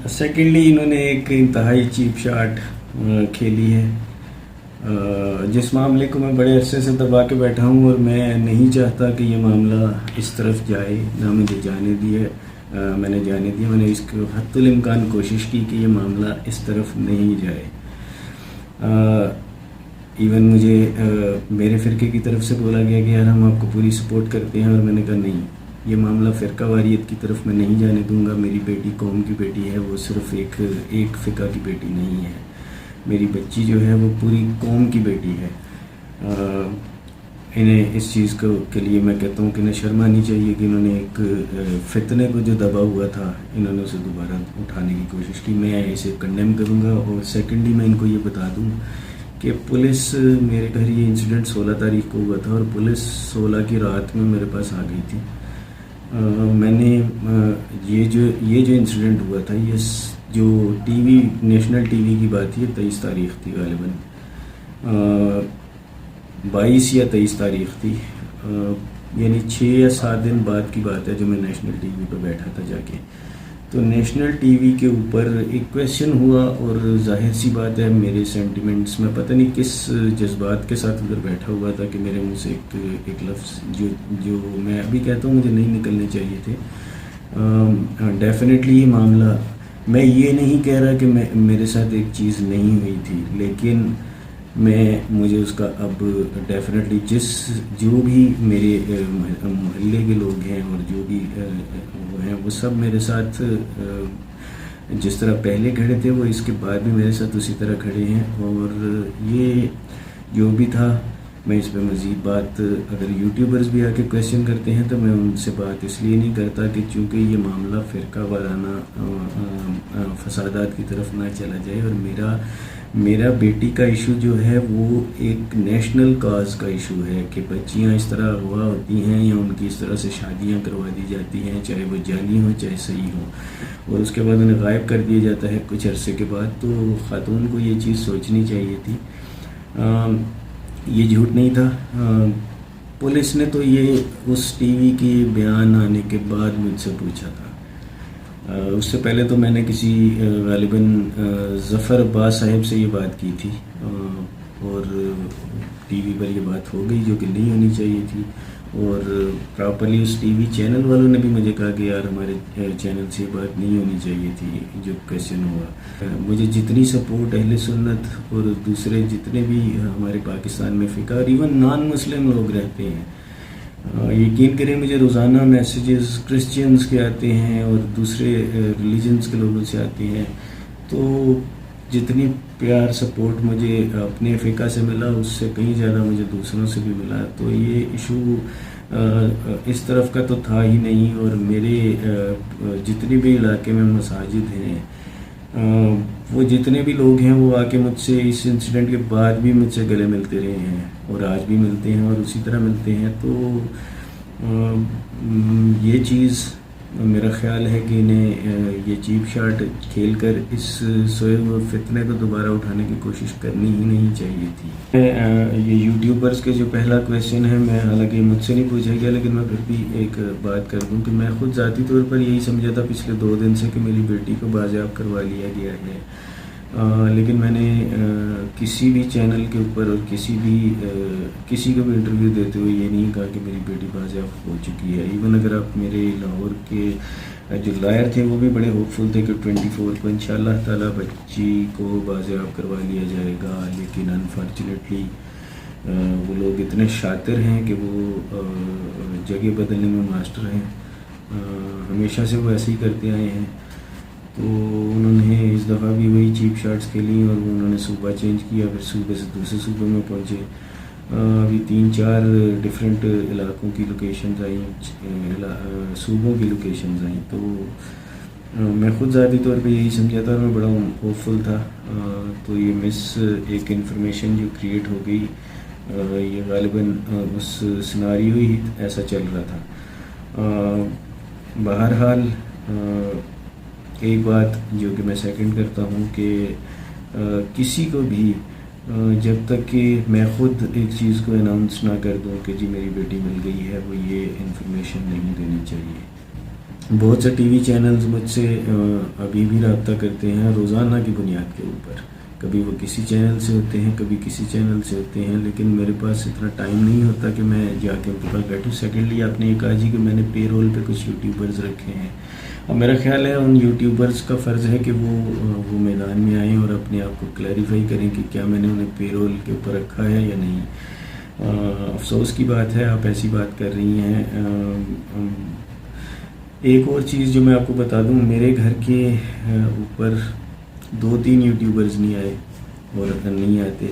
Secondly انہوں نے ایک انتہائی چیپ شاٹ کھیلی ہے، جس معاملے کو میں بڑے عرصے سے دبا کے بیٹھا ہوں، اور میں نہیں چاہتا کہ یہ معاملہ اس طرف جائے، نہ مجھے جانے دیا میں نے جانے دیا، میں نے اس کو حتی الامکان کوشش کی کہ یہ معاملہ اس طرف نہیں جائے۔ ایون مجھے میرے فرقے کی طرف سے بولا گیا کہ یار ہم آپ کو پوری سپورٹ کرتے ہیں، اور میں نے کہا نہیں، یہ معاملہ فرقہ واریت کی طرف میں نہیں جانے دوں گا۔ میری بیٹی قوم کی بیٹی ہے، وہ صرف ایک فقہ کی بیٹی نہیں ہے، میری بچی جو ہے وہ پوری قوم کی بیٹی ہے۔ انہیں اس چیز کے لیے میں کہتا ہوں کہ انہیں شرم آنی چاہیے کہ انہوں نے ایک فتنے کو جو دبا ہوا تھا، انہوں نے اسے دوبارہ اٹھانے کی کوشش کی۔ میں اسے کنڈیم کروں گا، اور سیکنڈلی میں ان کو یہ بتا دوں کہ پولیس، میرے گھر یہ انسیڈنٹ 16 تاریخ کو ہوا تھا، اور پولیس 16 کی رات میں میرے پاس آ گئی تھی۔ میں نے یہ جو انسیڈنٹ ہوا تھا، یہ جو T V, national T V کی بات ہے، 23 تاریخ تھی غالباً، 22 یا 23 تاریخ تھی، یعنی 6 یا 7 دن بعد کی بات ہے، جو میں نیشنل ٹی وی پہ بیٹھا تھا جا کے۔ تو نیشنل ٹی وی کے اوپر ایک کویشچن ہوا، اور ظاہر سی بات ہے میرے سینٹیمنٹس میں پتہ نہیں کس جذبات کے ساتھ ادھر بیٹھا ہوا تھا کہ میرے منہ سے ایک لفظ جو میں ابھی کہتا ہوں مجھے نہیں نکلنے چاہیے تھے۔ ڈیفینیٹلی یہ معاملہ، میں یہ نہیں کہہ رہا کہ میرے ساتھ ایک چیز نہیں ہوئی تھی، لیکن مجھے اس کا اب ڈیفینیٹلی جو بھی میرے محلے کے لوگ ہیں، اور جو بھی وہ ہیں، وہ سب میرے ساتھ جس طرح پہلے کھڑے تھے، وہ اس کے بعد بھی میرے ساتھ اسی طرح کھڑے ہیں۔ اور یہ جو بھی تھا، میں اس پہ مزید بات، اگر یوٹیوبرز بھی آ کے کویشچن کرتے ہیں تو میں ان سے بات اس لیے نہیں کرتا کہ چونکہ یہ معاملہ فرقہ وارانہ فسادات کی طرف نہ چلا جائے، اور میرا بیٹی کا ایشو جو ہے وہ ایک نیشنل کاز کا ایشو ہے کہ بچیاں اس طرح اغوا ہوتی ہیں، یا ان کی اس طرح سے شادیاں کروا دی جاتی ہیں، چاہے وہ جعلی ہوں چاہے صحیح ہوں، اور اس کے بعد انہیں غائب کر دیا جاتا ہے کچھ عرصے کے بعد۔ تو خاتون کو یہ چیز سوچنی چاہیے تھی۔ یہ جھوٹ نہیں تھا۔ پولیس نے تو یہ اس ٹی وی کی بیان آنے کے بعد مجھ سے پوچھا تھا۔ اس سے پہلے تو میں نے کسی غالباً ظفر عباس صاحب سے یہ بات کی تھی، اور ٹی وی پر یہ بات ہو گئی جو کہ نہیں ہونی چاہیے تھی، اور پراپرلی اس ٹی وی چینل والوں نے بھی مجھے کہا کہ یار ہمارے چینل سے یہ بات نہیں ہونی چاہیے تھی جو کویشچن ہوا۔ مجھے جتنی سپورٹ اہل سنت اور دوسرے جتنے بھی ہمارے پاکستان میں فقہ اور ایون نان مسلم لوگ رہتے ہیں، یقین کریں مجھے روزانہ میسیجز کرسچنز کے آتے ہیں اور دوسرے ریلیجنز کے لوگوں سے آتے ہیں، تو جتنی پیار سپورٹ مجھے اپنے فقہ سے ملا، اس سے کہیں زیادہ مجھے دوسروں سے بھی ملا۔ تو یہ ایشو اس طرف کا تو تھا ہی نہیں، اور میرے جتنے بھی علاقے میں مساجد ہیں، وہ جتنے بھی لوگ ہیں وہ آ کے مجھ سے اس انسیڈنٹ کے بعد بھی مجھ سے گلے ملتے رہے ہیں، اور آج بھی ملتے ہیں، اور اسی طرح ملتے ہیں۔ تو یہ چیز میرا خیال ہے کہ انہیں یہ چیپ شاٹ کھیل کر اس سوئے ہوئے فتنے کو دوبارہ اٹھانے کی کوشش کرنی ہی نہیں چاہیے تھی۔ یہ یوٹیوبرز کے جو پہلا کویشچن ہے، میں حالانکہ مجھ سے نہیں پوچھا گیا، لیکن میں پھر بھی ایک بات کر دوں کہ میں خود ذاتی طور پر یہی سمجھا تھا پچھلے 2 دن سے کہ میری بیٹی کو بازیاب کروا لیا گیا ہے، لیکن میں نے کسی بھی چینل کے اوپر اور کسی کو بھی انٹرویو دیتے ہوئے یہ نہیں کہا کہ میری بیٹی بازیاب ہو چکی ہے۔ ایون اگر آپ میرے لاہور کے جو لائر تھے وہ بھی بڑے ہوپ فل تھے کہ 24 کو انشاءاللہ تعالی بچی کو بازیاب کروا لیا جائے گا، لیکن انفارچونیٹلی وہ لوگ اتنے شاطر ہیں کہ وہ جگہ بدلنے میں ماسٹر ہیں، ہمیشہ سے وہ ایسے ہی کرتے آئے ہیں۔ تو انہوں نے اس دفعہ بھی وہی چیپ شاٹس کھیلی، اور انہوں نے صوبہ چینج کیا، پھر صوبے سے دوسرے صوبے میں پہنچے۔ ابھی 3-4 ڈفرینٹ علاقوں کی لوکیشنز آئیں، صوبوں کی لوکیشنز آئیں۔ تو میں خود ذاتی طور پہ یہی سمجھا تھا، اور میں بڑا ہوپ فل تھا۔ تو یہ ایک انفارمیشن جو کریٹ ہو گئی، یہ غالباً اس سناریو ہی ایسا چل رہا تھا۔ بہرحال ایک بات جو کہ میں سیکنڈ کرتا ہوں کہ کسی کو بھی جب تک کہ میں خود ایک چیز کو اناؤنس نہ کر دوں کہ جی میری بیٹی مل گئی ہے، وہ یہ انفارمیشن نہیں دینی چاہیے۔ بہت سے ٹی وی چینلز مجھ سے ابھی بھی رابطہ کرتے ہیں روزانہ کی بنیاد کے اوپر. کبھی وہ کسی چینل سے ہوتے ہیں, کبھی کسی چینل سے ہوتے ہیں, لیکن میرے پاس اتنا ٹائم نہیں ہوتا کہ میں جا کے ان کے پاس بیٹھوں. سیکنڈلی آپ نے یہ کہا جی کہ میں نے پے رول پہ کچھ یوٹیوبرز رکھے ہیں. اب میرا خیال ہے ان یوٹیوبرز کا فرض ہے کہ وہ میدان میں آئیں اور اپنے آپ کو کلیریفائی کریں کہ کیا میں نے انہیں پے رول کے اوپر رکھا ہے یا نہیں. افسوس کی بات ہے آپ ایسی بات کر رہی ہیں. ایک اور چیز جو میں آپ کو بتا دوں, میرے گھر کے اوپر 2-3 یوٹیوبرز نہیں آئے اور نہیں آتے.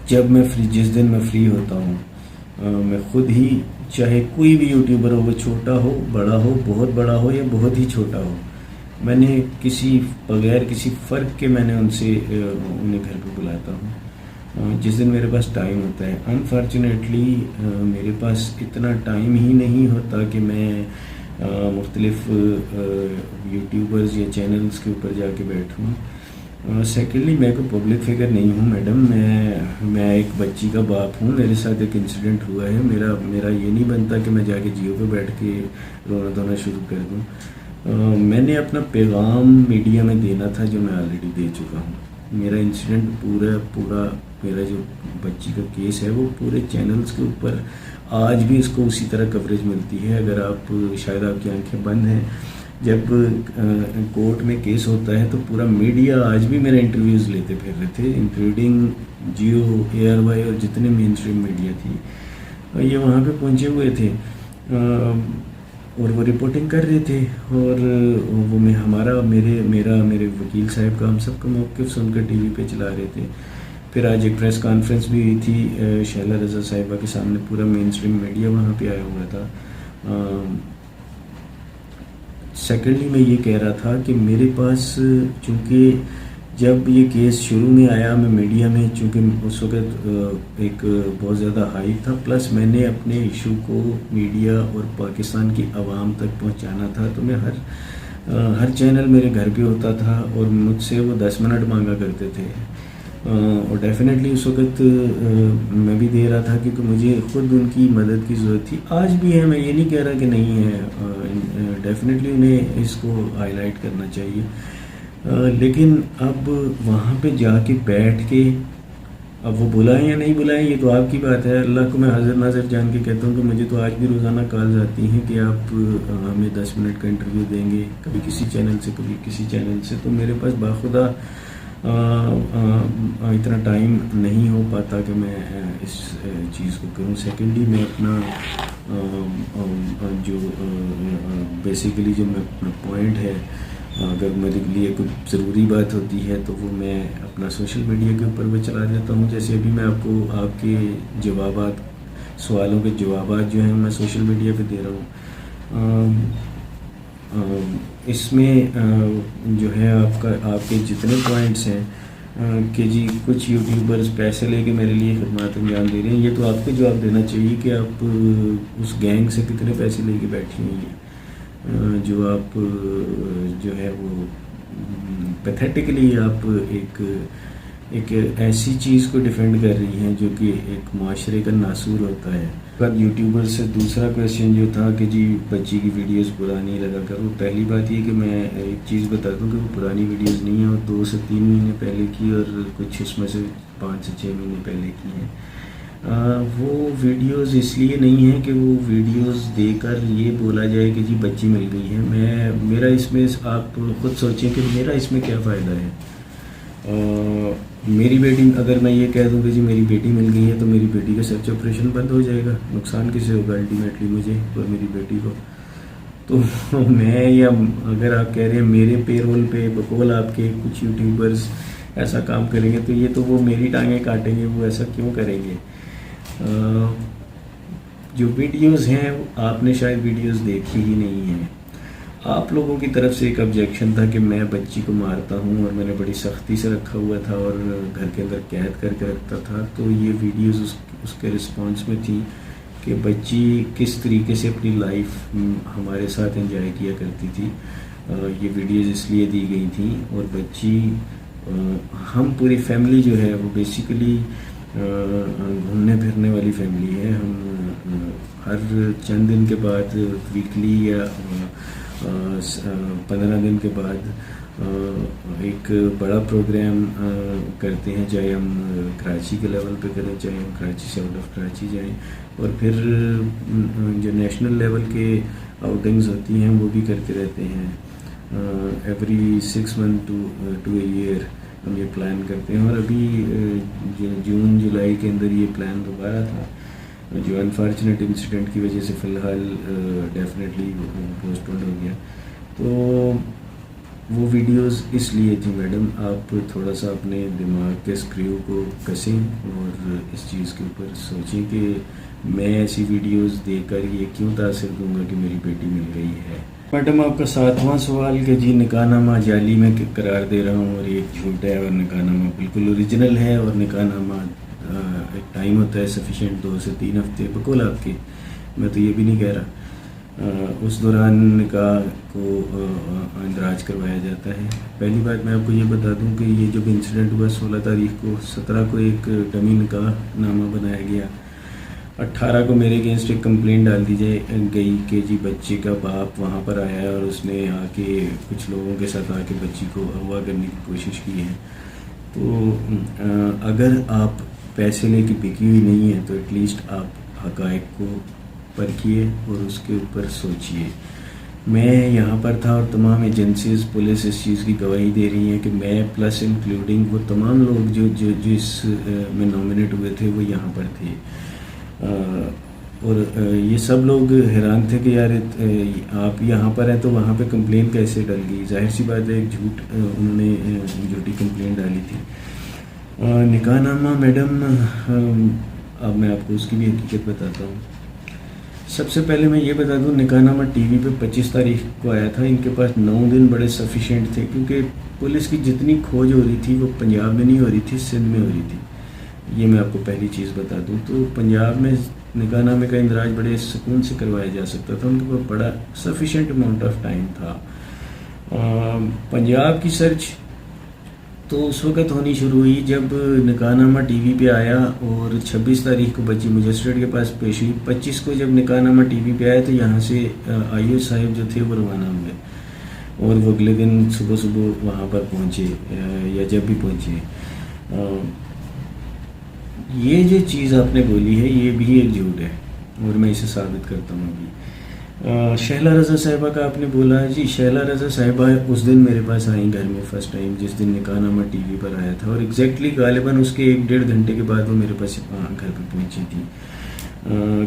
جب میں جس دن میں فری ہوتا ہوں میں خود ہی, چاہے کوئی بھی یوٹیوبر ہو, وہ چھوٹا ہو, بڑا ہو, بہت بڑا ہو یا بہت ہی چھوٹا ہو, میں نے بغیر کسی فرق کے میں نے انہیں گھر پہ بلاتا ہوں جس دن میرے پاس ٹائم ہوتا ہے. انفارچونیٹلی میرے پاس اتنا ٹائم ہی نہیں ہوتا کہ میں مختلف یوٹیوبرز یا چینلز کے اوپر جا کے بیٹھوں. سیکنڈلی میں کوئی پبلک فگر نہیں ہوں میڈم, میں ایک بچی کا باپ ہوں. میرے ساتھ ایک انسیڈنٹ ہوا ہے. میرا یہ نہیں بنتا کہ میں جا کے جیو پہ بیٹھ کے رونا دھونا شروع کر دوں. میں نے اپنا پیغام میڈیا میں دینا تھا جو میں آلریڈی دے چکا ہوں. میرا انسیڈنٹ پورا میرا جو بچی کا کیس ہے وہ پورے چینلز کے اوپر آج بھی اس کو اسی طرح کوریج ملتی ہے. اگر آپ شاید آپ کی آنکھیں بند ہیں, جب کورٹ میں کیس ہوتا ہے تو پورا میڈیا آج بھی میرے انٹرویوز لیتے پھر رہے تھے, انکلوڈنگ جیو, ARY اور جتنے مین اسٹریم میڈیا تھی, یہ وہاں پہ پہنچے ہوئے تھے اور وہ رپورٹنگ کر رہے تھے. اور وہ میرے وکیل صاحب کا, ہم سب کا موقف سن کر ٹی وی پہ چلا رہے تھے. پھر آج ایک پریس کانفرنس بھی ہوئی تھی شہلا رضا صاحبہ کے سامنے, پورا مین اسٹریم میڈیا وہاں پہ آیا ہوا تھا. سیکنڈلی میں یہ کہہ رہا تھا کہ میرے پاس, چونکہ جب یہ کیس شروع میں آیا میں میڈیا میں, چونکہ اس وقت ایک بہت زیادہ ہائپ تھا, پلس میں نے اپنے ایشو کو میڈیا اور پاکستان کی عوام تک پہنچانا تھا, تو میں ہر چینل میرے گھر پہ ہوتا تھا اور مجھ سے وہ 10 منٹ مانگا کرتے تھے. اور ڈیفینیٹلی اس وقت میں بھی دے رہا تھا کیونکہ مجھے خود ان کی مدد کی ضرورت تھی. آج بھی ہے, میں یہ نہیں کہہ رہا کہ نہیں ہے, ڈیفینیٹلی انہیں اس کو ہائی لائٹ کرنا چاہیے. لیکن اب وہاں پہ جا کے بیٹھ کے, اب وہ بلائیں یا نہیں بلائیں یہ تو آپ کی بات ہے. اللہ کو میں حاضر ناظر جان کے کہتا ہوں کہ مجھے تو آج بھی روزانہ کالز آتی ہیں کہ آپ ہمیں 10 منٹ کا انٹرویو دیں گے, کبھی کسی چینل سے کبھی کسی چینل سے. تو میرے پاس باخدا اتنا ٹائم نہیں ہو پاتا کہ میں اس چیز کو کروں. سیکنڈلی میں اپنا جو بیسیکلی جو میں اپنا پوائنٹ ہے, اگر میرے لیے کوئی ضروری بات ہوتی ہے تو وہ میں اپنا سوشل میڈیا کے اوپر وہ چلا دیتا ہوں. جیسے ابھی میں آپ کو آپ کے جوابات, سوالوں کے جوابات جو ہیں میں سوشل میڈیا پہ دے رہا ہوں. اس میں جو ہے آپ کے جتنے پوائنٹس ہیں کہ جی کچھ یوٹیوبرز پیسے لے کے میرے لیے خدمات انجام دے رہے ہیں, یہ تو آپ کو جواب دینا چاہیے کہ آپ اس گینگ سے کتنے پیسے لے کے بیٹھی ہوئی ہیں, جو آپ جو ہے وہ پیتھیٹکلی آپ ایک ایسی چیز کو ڈیفینڈ کر رہی ہیں جو کہ ایک معاشرے کا ناسور ہوتا ہے. بعد یوٹیوبر سے دوسرا کویشچن جو تھا کہ جی بچی کی ویڈیوز پرانی لگا کر, وہ پہلی بات یہ کہ میں ایک چیز بتا دوں کہ وہ پرانی ویڈیوز نہیں ہیں, اور 2 سے 3 مہینے پہلے کی اور کچھ اس میں سے 5 سے 6 مہینے پہلے کی ہیں. وہ ویڈیوز اس لیے نہیں ہیں کہ وہ ویڈیوز دے کر یہ بولا جائے کہ جی بچی مل گئی ہے. میرا اس میں, آپ خود سوچیں کہ میرا اس میں کیا فائدہ ہے. میری بیٹی, اگر میں یہ کہہ دوں کہ جی میری بیٹی مل گئی ہے تو میری بیٹی کا سرچ آپریشن بند ہو جائے گا. نقصان کسے ہوگا الٹیمیٹلی, مجھے اور میری بیٹی کو. تو میں, یا اگر آپ کہہ رہے ہیں میرے پے رول پہ بقول آپ کے کچھ یوٹیوبرز ایسا کام کریں گے تو یہ تو وہ میری ٹانگیں کاٹیں گے, وہ ایسا کیوں کریں گے. جو ویڈیوز ہیں آپ نے شاید ویڈیوز دیکھی ہی نہیں ہیں. آپ لوگوں کی طرف سے ایک آبجیکشن تھا کہ میں بچی کو مارتا ہوں اور میں نے بڑی سختی سے رکھا ہوا تھا اور گھر کے اندر قید کر کے رکھتا تھا. تو یہ ویڈیوز اس کے رسپانس میں تھی کہ بچی کس طریقے سے اپنی لائف ہمارے ساتھ انجوائے کیا کرتی تھی. یہ ویڈیوز اس لیے دی گئی تھیں, اور بچی, ہم پوری فیملی جو ہے وہ بیسیکلی گھومنے پھرنے والی فیملی ہے. ہم ہر چند دن کے بعد ویکلی یا 15 دن کے بعد ایک بڑا پروگرام کرتے ہیں, چاہے ہم کراچی کے لیول پہ کریں, چاہے ہم کراچی سے آؤٹ آف کراچی جائیں, اور پھر جو نیشنل لیول کے آؤٹنگز ہوتی ہیں وہ بھی کرتے رہتے ہیں. Every 6 months to a year ہم یہ پلان کرتے ہیں, اور ابھی جون جولائی کے اندر یہ پلان دوبارہ تھا, جو انفارچونیٹ انسیڈنٹ کی وجہ سے فی الحال ڈیفینیٹلی پوسٹ پون ہو گیا. تو وہ ویڈیوز اس لیے تھی میڈم, آپ تھوڑا سا اپنے دماغ کے اسکریو کو کسیں اور اس چیز کے اوپر سوچیں کہ میں ایسی ویڈیوز دیکھ کر یہ کیوں تاثر دوں گا کہ میری بیٹی مل گئی ہے. میڈم آپ کا 7واں سوال کہ جی نکاح نامہ جعلی میں قرار دے رہا ہوں اور یہ جھوٹ ہے اور نکاح نامہ بالکل اوریجنل ہے, اور نکاح نامہ ایک ٹائم ہوتا ہے سفیشینٹ 2 سے 3 ہفتے بقول آپ کے, میں تو یہ بھی نہیں کہہ رہا, اس دوران نکاح کو اندراج کروایا جاتا ہے. پہلی بات میں آپ کو یہ بتا دوں کہ یہ جب انسیڈنٹ ہوا 16 تاریخ کو, 17 کو ایک ڈمی نکاح نامہ بنایا گیا, 18 کو میرے اگینسٹ ایک کمپلین ڈال دی گئی کہ جی بچے کا باپ وہاں پر آیا ہے اور اس نے آ کے کچھ لوگوں کے ساتھ آ کے بچی کو اغوا کرنے کی کوشش کی ہے. تو اگر آپ پیسے لے کے بکی ہوئی نہیں ہے تو ایٹ لیسٹ آپ حقائق کو پرکھیے اور اس کے اوپر سوچیے. میں یہاں پر تھا اور تمام ایجنسیز پولیس اس چیز کی گواہی دے رہی ہیں کہ میں پلس انکلوڈنگ وہ تمام لوگ جو اس میں نامنیٹ ہوئے تھے وہ یہاں پر تھے, اور یہ سب لوگ حیران تھے کہ یار آپ یہاں پر ہیں تو وہاں پہ کمپلین کیسے ڈل گئی. ظاہر سی بات ہے, ایک جھوٹ انہوں نے جھوٹی کمپلین ڈالی تھی. نکاح نامہ میڈم اب میں آپ کو اس کی بھی حقیقت بتاتا ہوں. سب سے پہلے میں یہ بتا دوں, نکاح نامہ ٹی وی پہ 25 تاریخ کو آیا تھا. ان کے پاس 9 دن بڑے سفیشینٹ تھے, کیونکہ پولیس کی جتنی کھوج ہو رہی تھی وہ پنجاب میں نہیں ہو رہی تھی, سندھ میں ہو رہی تھی. یہ میں آپ کو پہلی چیز بتا دوں. تو پنجاب میں نکاح نامے کا اندراج بڑے سکون سے کروایا جا سکتا تھا, ان کے پاس بڑا سفیشینٹ اماؤنٹ آف ٹائم تھا. پنجاب کی سرچ تو اس وقت ہونی شروع ہوئی جب نکاح نامہ ٹی وی پہ آیا, اور 26 تاریخ کو بچی مجسٹریٹ کے پاس پیش ہوئی. 25 کو جب نکاح نامہ ٹی وی پہ آیا تو یہاں سے آئی او صاحب جو تھے وہ روانہ ہوئے, اور وہ اگلے دن صبح وہاں پر پہنچے یا جب بھی پہنچے. یہ جو چیز آپ نے بولی ہے یہ بھی ایک جھوٹ ہے, اور میں اسے ثابت کرتا ہوں ابھی. شہلا رضا صاحبہ کا آپ نے بولا, جی شہلا رضا صاحبہ اس دن میرے پاس آئیں گھر میں فرسٹ ٹائم, جس دن نکاح نامہ ٹی وی پر آیا تھا, اور ایگزیکٹلی غالباً اس کے 1-1.5 گھنٹے کے بعد وہ میرے پاس گھر پہ پہنچی تھی.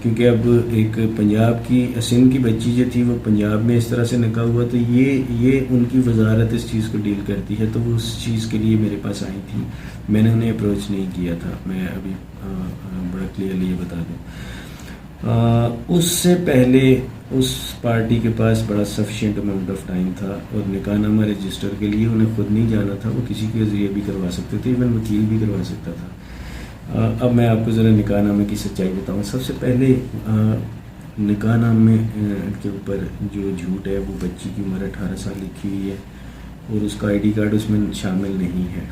کیونکہ اب ایک پنجاب کی سندھ کی بچی جو تھی وہ پنجاب میں اس طرح سے نکاح ہوا, تو یہ ان کی وزارت اس چیز کو ڈیل کرتی ہے, تو وہ اس چیز کے لیے میرے پاس آئی تھی. میں نے انہیں اپروچ نہیں کیا تھا, میں ابھی بڑا کلیئرلی یہ بتا دوں. اس سے پہلے اس پارٹی کے پاس بڑا سفیشینٹ اماؤنٹ آف ٹائم تھا, اور نکاح نامہ رجسٹر کے لیے انہیں خود نہیں جانا تھا, وہ کسی کے ذریعے بھی کروا سکتے تھے, ایون وکیل بھی کروا سکتا تھا. اب میں آپ کو ذرا نکاح نامے کی سچائی بتاؤں. سب سے پہلے نکاح نامے کے اوپر جو جھوٹ ہے وہ بچی کی عمر 18 سال لکھی ہوئی ہے, اور اس کا آئی ڈی کارڈ اس میں شامل نہیں ہے.